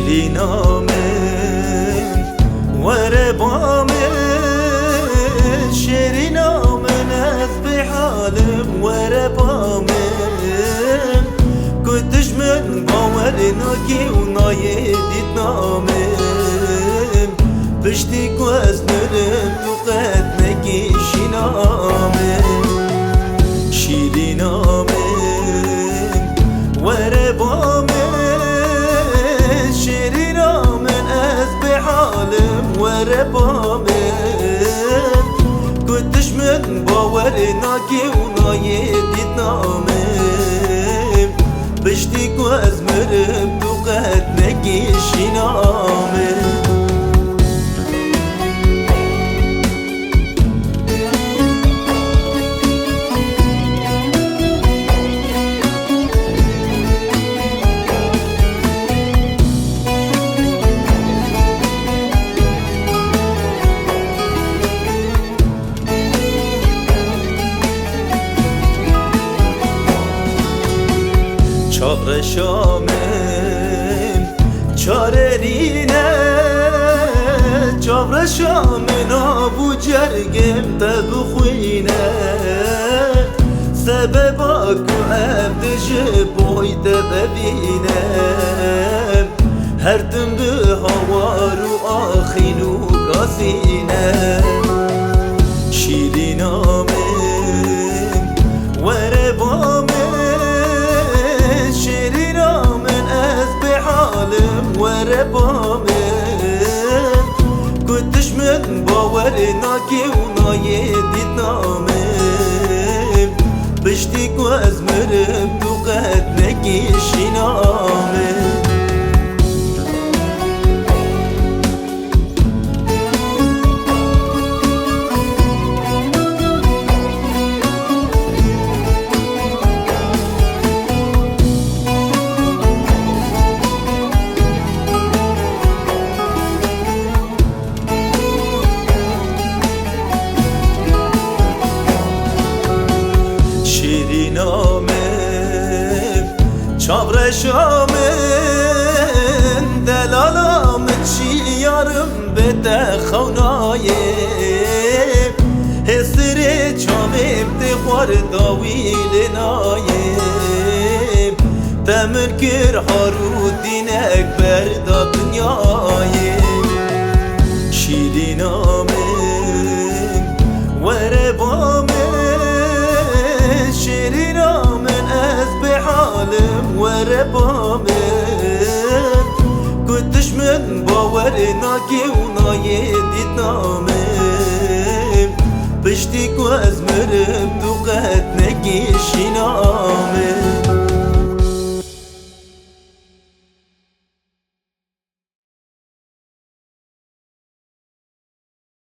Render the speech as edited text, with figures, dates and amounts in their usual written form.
نامن وربامن شیری نامن از به حالم وربامن کتش من باور ناکی و نایدید نامن پشتی که از نرم تو قد نکیشی نامن شیری نامن وربامن شیری نامن از به حالم وربامن کتش من باور ناکی و نایدید نامن پشتی که از مرم تو قد نکیشی نامن چاره شامم چاره رینه چاره شامن آبو جرگم تا بخوینه سبب آکو عبدش بایده ببینه هر دم به هوار و آخین و گازینه شیری نامم وربامم شیری نامن از به حالم وربامن کتش من باور ناکی و نایدید نامن پشتی که از مرم تو قد نکیشی نامن چابر شامن دلالام چی یارم بده خونایه حسر چامم دخوار داویل نایه تمر کر هارو دینک بردا دنیایه شیری نامن وربامن شیری نامن از به حالم وربامن کتش من باور ناکی و نایدید نامن پشتی که از مرم تو قد نکیشی نامن